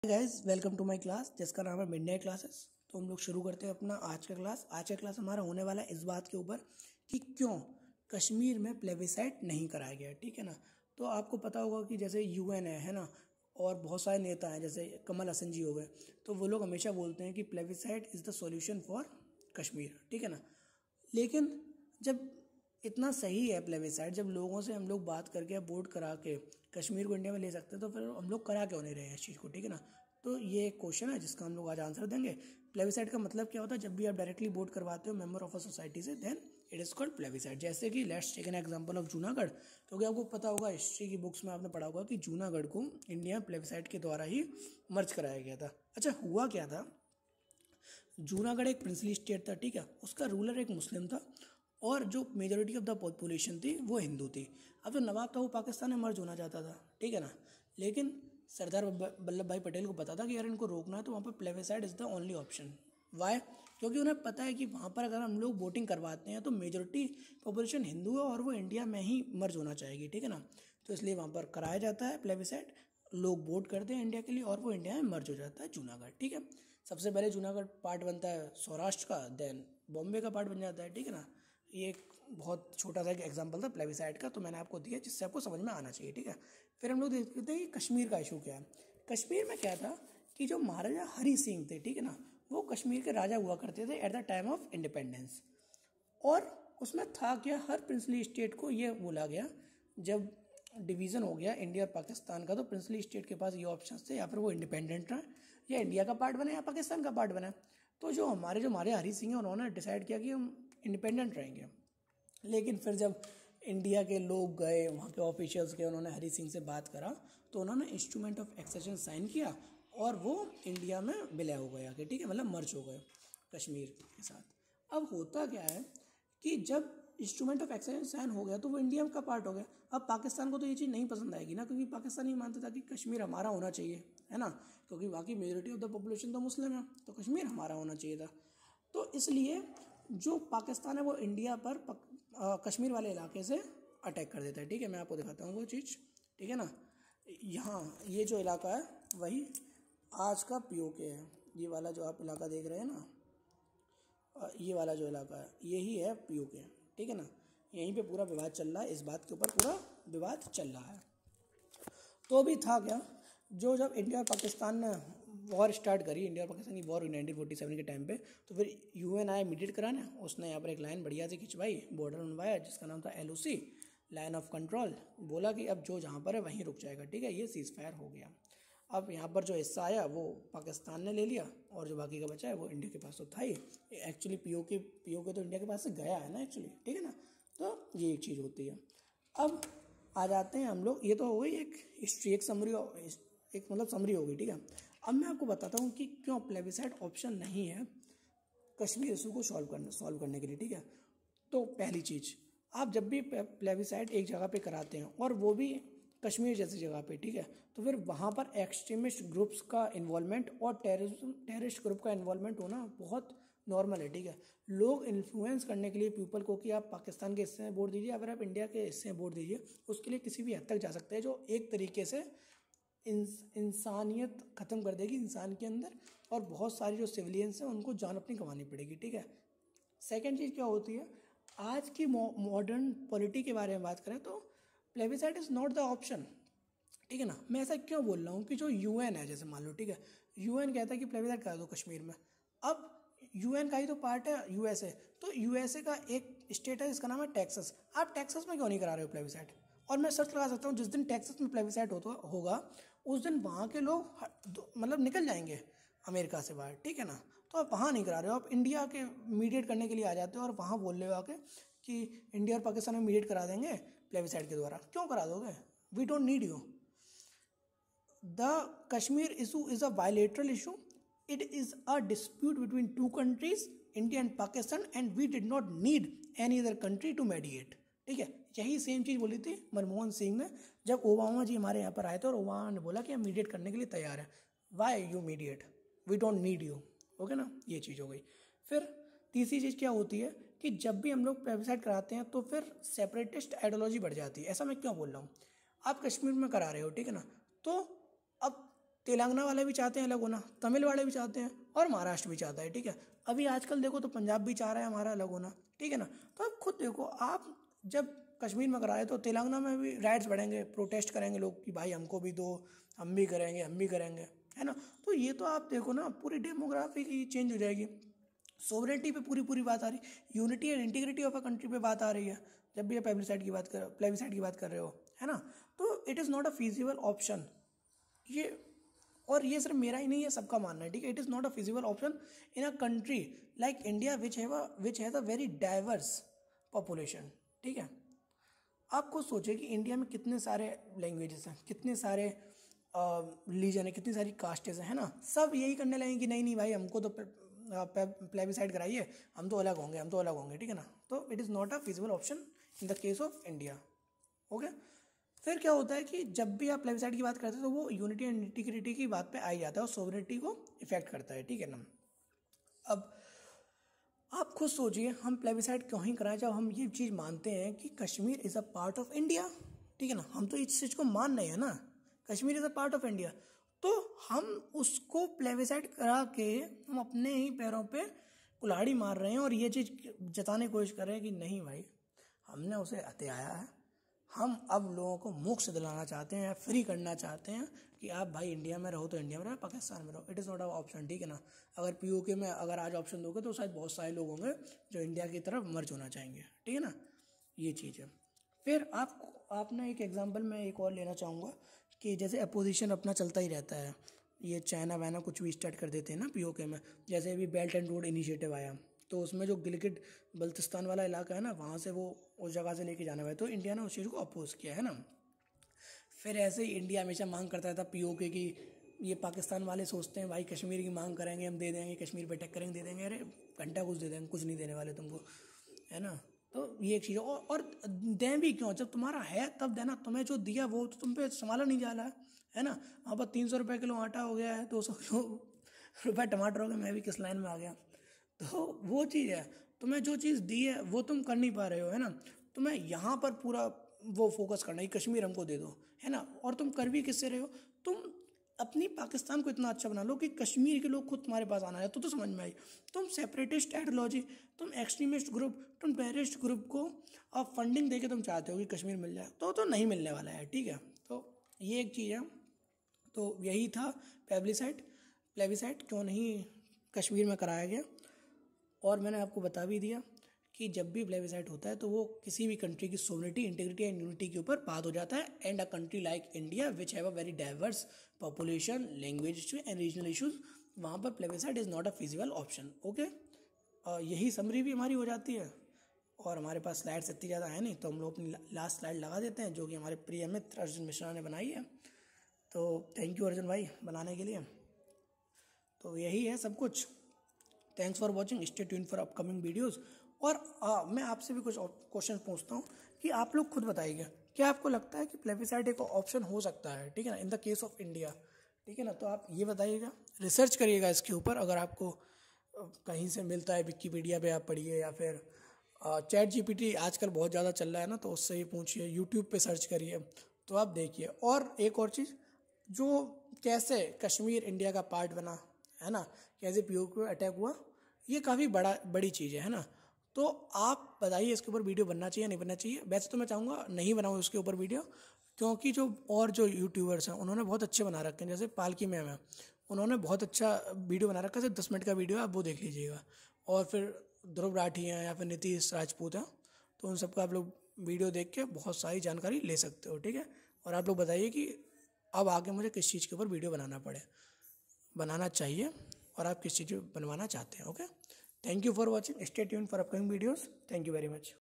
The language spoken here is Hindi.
Guys welcome to my class जिसका नाम है मिडनाइट क्लासेस। तो हम लोग शुरू करते हैं अपना आज का क्लास। आज का क्लास हमारा होने वाला है इस बात के ऊपर कि क्यों कश्मीर में प्लेबिसाइट नहीं कराया गया, ठीक है ना। तो आपको पता होगा कि जैसे यूएन है ना, और बहुत सारे नेता हैं जैसे कमल हसन जी हो गए, तो वो लोग हमेशा बोलते हैं कि plebiscite is the solution for Kashmir, ठीक है ना। लेकिन जब इतना सही है प्लेबिसाइट, जब लोगों से हम लोग बात करके वोट करा के कश्मीर को इंडिया में ले सकते हैं, तो फिर हम लोग करा क्यों नहीं रहे हैं इस चीज़ को, ठीक है ना। तो ये एक क्वेश्चन है जिसका हम लोग आज आंसर देंगे। प्लेबिसाइट का मतलब क्या होता है? जब भी आप डायरेक्टली वोट करवाते हो मेंबर ऑफ अ सोसाइटी से, then it is called plebiscite. जैसे कि let's take an example of Junagadh. तो क्या आपको पता होगा, हिस्ट्री की बुक्स में आपने पढ़ा होगा कि जूनागढ़ को इंडिया प्लेबिसाइट के द्वारा ही मर्ज कराया गया था। अच्छा, हुआ क्या था? जूनागढ़ एक प्रिंसली स्टेट था, ठीक है। उसका रूलर एक मुस्लिम था और जो मेजोरिटी ऑफ द पॉपुलेशन थी वो हिंदू थी। अब जो नवाब था वो पाकिस्तान में मर्ज होना चाहता था, ठीक है ना। लेकिन सरदार वल्लभ भाई पटेल को पता था कि अगर इनको रोकना है तो वहाँ पर plebiscite is the only option. Why? क्योंकि उन्हें पता है कि वहाँ पर अगर हम लोग वोटिंग करवाते हैं तो मेजोरिटी पॉपुलेशन हिंदू है और वो इंडिया में ही मर्ज होना चाहेगी, ठीक है ना। तो इसलिए वहाँ पर कराया जाता है प्लेबिसाइट, लोग वोट करते हैं इंडिया के लिए और वो इंडिया में मर्ज हो जाता है जूनागढ़, ठीक है। सबसे पहले जूनागढ़ पार्ट बनता है सौराष्ट्र का, देन बॉम्बे का पार्ट बन जाता है, ठीक है ना। ये एक बहुत छोटा सा एक एग्जांपल था प्लेबिसाइट का, तो मैंने आपको दिया जिससे आपको समझ में आना चाहिए, ठीक है। फिर हम लोग देखते हैं कि कश्मीर का इशू क्या है। कश्मीर में क्या था कि जो महाराजा हरी सिंह थे, ठीक है ना, वो कश्मीर के राजा हुआ करते थे at the time of independence. और उसमें था क्या, हर प्रिंसली स्टेट को ये बोला गया, जब डिवीज़न हो गया इंडिया और पाकिस्तान का, तो प्रिंसली स्टेट के पास ये ऑप्शन थे, या फिर वो इंडिपेंडेंट रहे, या इंडिया का पार्ट बने, या पाकिस्तान का पार्ट बने। तो जो हमारे हरी सिंह है, उन्होंने डिसाइड किया कि हम इंडिपेंडेंट रहेंगे। लेकिन फिर जब इंडिया के लोग गए, वहाँ के ऑफिशियल्स गए, उन्होंने हरी सिंह से बात करा, तो उन्होंने इंस्ट्रूमेंट ऑफ एक्सेशन साइन किया और वो इंडिया में विलय हो गया, कि ठीक है, मतलब मर्ज हो गए कश्मीर के साथ। अब होता क्या है कि जब इंस्ट्रूमेंट ऑफ एक्सेशन साइन हो गया तो वो इंडिया का पार्ट हो गया। अब पाकिस्तान को तो ये चीज़ नहीं पसंद आएगी ना, क्योंकि पाकिस्तान ये मानता था कि कश्मीर हमारा होना चाहिए, है ना, क्योंकि बाकी मेजोरिटी ऑफ द पॉपुलेशन तो मुस्लिम है, तो कश्मीर हमारा होना चाहिए था। तो इसलिए जो पाकिस्तान है वो इंडिया पर कश्मीर वाले इलाके से अटैक कर देता है, ठीक है। मैं आपको दिखाता हूँ वो चीज़, ठीक है ना। यहाँ ये जो इलाका है वही आज का पीओके है। ये वाला जो आप इलाका देख रहे हैं ना, ये वाला जो इलाका है यही है पीओके, ठीक है ना। यहीं पे पूरा विवाद चल रहा है, इस बात के ऊपर पूरा विवाद चल रहा है। तो अभी था क्या, जब इंडिया और पाकिस्तान ने वॉर स्टार्ट करी, इंडिया और पाकिस्तान की वॉर हुई 1947 के टाइम पे, तो फिर यूएन आया मीडिएट कराने। उसने यहाँ पर एक लाइन बढ़िया से खिंचवाई, बॉर्डर बनवाया, जिसका नाम था LOC, लाइन ऑफ कंट्रोल। बोला कि अब जो जहाँ पर है वहीं रुक जाएगा, ठीक है। ये सीज फायर हो गया। अब यहाँ पर जो हिस्सा आया वो पाकिस्तान ने ले लिया और जो बाकी का बचा है वो इंडिया के पास तो था ही। एक्चुअली पीओके तो इंडिया के पास से गया है ना एक्चुअली, ठीक है ना। तो ये एक चीज़ होती है। अब आ जाते हैं हम लोग, ये तो हो गई एक हिस्ट्री, एक समरी, एक मतलब समरी हो गई, ठीक है। अब मैं आपको बताता हूँ कि क्यों प्लेबिसाइट ऑप्शन नहीं है कश्मीर इशू को सॉल्व करने के लिए, ठीक है। तो पहली चीज़, आप जब भी प्लेबिसाइट एक जगह पे कराते हैं और वो भी कश्मीर जैसी जगह पे, ठीक है, तो फिर वहाँ पर एक्सट्रीमिस्ट ग्रुप्स का इन्वॉल्वमेंट और टेररिस्ट ग्रुप का इन्वॉल्वमेंट होना बहुत नॉर्मल है, ठीक है। लोग इन्फ्लुएंस करने के लिए पीपल को कि आप पाकिस्तान के हिस्से में वोट दीजिए या फिर आप इंडिया के हिस्से में वोट दीजिए, उसके लिए किसी भी हद तक जा सकते हैं, जो एक तरीके से इंसानियत ख़त्म कर देगी इंसान के अंदर, और बहुत सारी जो सिविलियंस हैं उनको जान अपनी गंवानी पड़ेगी, ठीक है। सेकेंड चीज़ क्या होती है, आज की मॉडर्न पॉलिटी के बारे में बात करें तो plebiscite is not the option, ठीक है ना। मैं ऐसा क्यों बोल रहा हूँ कि जो यूएन है, जैसे मान लो, ठीक है, यूएन कहता है कि प्लेबिसाइट करा दो कश्मीर में। अब यूएन का ही तो पार्ट है यूएसए, तो यूएसए का एक स्टेट है जिसका नाम है टेक्सास। आप टेक्सास में क्यों नहीं करा रहे हो प्लेबिसाइट? और मैं सर्च लगा सकता हूँ, जिस दिन टेक्सास में प्लेबिसाइट होगा उस दिन वहाँ के लोग मतलब निकल जाएंगे अमेरिका से बाहर, ठीक है ना। तो आप वहाँ नहीं करा रहे हो, आप इंडिया के मीडिएट करने के लिए आ जाते हो और वहाँ बोल रहे हो आके कि इंडिया और पाकिस्तान में मीडिएट करा देंगे प्लेबिसाइट के द्वारा। क्यों करा दोगे? We don't need you. The Kashmir issue is a bilateral issue. It is a dispute between two countries, India and Pakistan, and we did not need any other country to mediate. ठीक है, यही सेम चीज़ बोली थी मनमोहन सिंह ने जब ओबामा जी हमारे यहाँ पर आए थे, और ओबामा ने बोला कि हम मीडिएट करने के लिए तैयार हैं। Why you mediate? We don't need you. Okay ना, ये चीज़ हो गई। फिर तीसरी चीज़ क्या होती है कि जब भी हम लोग प्लेबिसाइट कराते हैं तो फिर सेपरेटिस्ट आइडियोलॉजी बढ़ जाती है। ऐसा मैं क्यों बोल रहा हूँ? आप कश्मीर में करा रहे हो, ठीक है ना, तो अब तेलंगाना वाले भी चाहते हैं अलग होना, तमिल वाले भी चाहते हैं और महाराष्ट्र भी चाहता है, ठीक है। अभी आजकल देखो तो पंजाब भी चाह रहा है हमारा अलग होना, ठीक है ना। तो आप खुद देखो, आप जब कश्मीर में कराए तो तेलंगाना में भी राइट्स बढ़ेंगे, प्रोटेस्ट करेंगे लोग कि भाई हमको भी दो, हम भी करेंगे, हम भी करेंगे, है ना। तो ये तो आप देखो ना, पूरी डेमोग्राफी की चेंज हो जाएगी। सोवरेनिटी पे पूरी पूरी बात आ रही, unity and integrity of a country पे बात आ रही है जब भी आप प्लेबिसाइड की बात कर रहे हो, है ना। तो it is not a feasible option ये, और ये सिर्फ मेरा ही नहीं है, सबका मानना है, ठीक है। It is not a feasible option in a country like India which has a very diverse population, ठीक है। आप खुद सोचिए कि इंडिया में कितने सारे लैंग्वेजेस हैं, कितने सारे रिलीजन है, कितनी सारी कास्टेज हैं, है ना। सब यही करने लगेंगे कि नहीं नहीं भाई हमको तो प्लेबिसाइड कराइए, हम तो अलग होंगे, हम तो अलग होंगे, ठीक है ना। तो it is not a feasible option in the case of India, okay. फिर क्या होता है कि जब भी आप प्लेबिसाइड की बात करते हैं तो वो यूनिटी एंड इंटीग्रिटी की बात पे आ ही जाता है और सोवरेनिटी को इफेक्ट करता है, ठीक है ना। अब आप खुद सोचिए, हम प्लेबिसाइड क्यों ही कराएं जब हम ये चीज़ मानते हैं कि Kashmir is a part of India, ठीक है ना। हम तो इस चीज़ को मान रहे हैं ना, Kashmir is a part of India. तो हम उसको प्लेबिसाइड करा के हम अपने ही पैरों पे कुल्हाड़ी मार रहे हैं और ये चीज़ जताने की कोशिश कर रहे हैं कि नहीं भाई हमने उसे हथियाया है, हम अब लोगों को मोक्ष दिलाना चाहते हैं, फ्री करना चाहते हैं कि आप भाई इंडिया में रहो तो इंडिया में रहो, पाकिस्तान में रहो, it is not a option, ठीक है ना। अगर पीओके में अगर आज ऑप्शन दोगे तो शायद बहुत सारे लोग होंगे जो इंडिया की तरफ मर्ज होना चाहेंगे, ठीक है ना। ये चीज़ है। फिर आप ना एक एग्जांपल मैं एक और लेना चाहूँगा कि जैसे अपोजिशन अपना चलता ही रहता है, ये चाइना वाइना कुछ भी स्टार्ट कर देते हैं ना पीओके में। जैसे अभी बेल्ट एंड रोड इनिशिएटिव आया तो उसमें जो गिलगिट बल्तिस्तान वाला इलाका है ना, वहाँ से वो उस जगह से लेके जाना हुआ है, तो इंडिया ने उस चीज़ को अपोज किया है ना। फिर ऐसे ही इंडिया हमेशा मांग करता था पीओके की, ये पाकिस्तान वाले सोचते हैं भाई कश्मीर की मांग करेंगे हम दे देंगे, कश्मीर पे अटैक करेंगे दे देंगे, अरे घंटा कुछ दे देंगे, कुछ नहीं देने वाले तुमको, है ना। तो ये एक चीज़ और दें भी क्यों, जब तुम्हारा है तब देना, तुम्हें जो दिया वो तो तुम पे संभाला नहीं जा रहा है ना। वहाँ पर 300 रुपये किलो आटा हो गया है, 200 रुपये टमाटर हो गए, मैं भी किस लाइन में आ गया। तो वो चीज़ है, तुम्हें जो चीज़ दी है वो तुम कर नहीं पा रहे हो, है ना। तुम्हें यहाँ पर पूरा वो फोकस करना है कश्मीर हमको दे दो, है ना। और तुम कर भी किससे रहे हो, तुम अपनी पाकिस्तान को इतना अच्छा बना लो कि कश्मीर के लोग खुद तुम्हारे पास आना है, तो समझ में आई। तुम सेपरेटिस्ट आइडियोलॉजी, तुम एक्सट्रीमिस्ट ग्रुप, तुम टेररिस्ट ग्रुप को अब फंडिंग देके तुम चाहते हो कि कश्मीर मिल जाए, तो नहीं मिलने वाला है, ठीक है। तो ये एक चीज़ है। तो यही था प्लेबिसाइड क्यों नहीं कश्मीर में कराया गया। और मैंने आपको बता भी दिया कि जब भी प्लेबिसाइड होता है तो वो किसी भी कंट्री की सोवरेनिटी, इंटीग्रिटी एंड यूनिटी के ऊपर बात हो जाता है। And a country like India which have a very diverse population, language issue and regional issues, वहाँ पर plebiscite is not a feasible option, okay. यही समरी भी हमारी हो जाती है। और हमारे पास स्लाइड्स इतनी ज़्यादा है नहीं तो हम लोग अपनी लास्ट स्लाइड लगा देते हैं जो कि हमारे प्रिय मित्र अर्जुन मिश्रा ने बनाई है। तो थैंक यू अर्जुन भाई बनाने के लिए। तो यही है सब कुछ। Thanks for watching, stay tune for upcoming videos. और मैं आपसे भी कुछ क्वेश्चन पूछता हूँ कि आप लोग खुद बताइए, क्या आपको लगता है कि प्लेबिसाइड एक ऑप्शन हो सकता है, ठीक है ना, in the case of India, ठीक है ना। तो आप ये बताइएगा, रिसर्च करिएगा इसके ऊपर, अगर आपको कहीं से मिलता है विकिपीडिया पे आप पढ़िए, या फिर चैट जीपीटी आजकल बहुत ज़्यादा चल रहा है ना, तो उससे ही पूछिए, यूट्यूब पे सर्च करिए, तो आप देखिए। और एक और चीज़, जो कैसे कश्मीर इंडिया का पार्ट बना, है ना, कैसे पीओके पे अटैक हुआ, ये काफ़ी बड़ी चीज़ है ना। तो आप बताइए इसके ऊपर वीडियो बनना चाहिए नहीं बनना चाहिए। वैसे तो मैं चाहूँगा नहीं बनाऊँ इसके ऊपर वीडियो, क्योंकि जो यूट्यूबर्स हैं उन्होंने बहुत अच्छे बना रखे हैं, जैसे पालकी मैम है, उन्होंने बहुत अच्छा वीडियो बना रखा है, सिर्फ 10 मिनट का वीडियो है, आप वो देख लीजिएगा। और फिर ध्रुव राठी हैं या फिर नीतीश राजपूत हैं, तो उन सबका आप लोग वीडियो देख के बहुत सारी जानकारी ले सकते हो, ठीक है। और आप लोग बताइए कि अब आगे मुझे किस चीज़ के ऊपर वीडियो बनाना चाहिए और आप किस चीज़ बनवाना चाहते हैं, okay. Thank you for watching, stay tune for upcoming videos, thank you very much.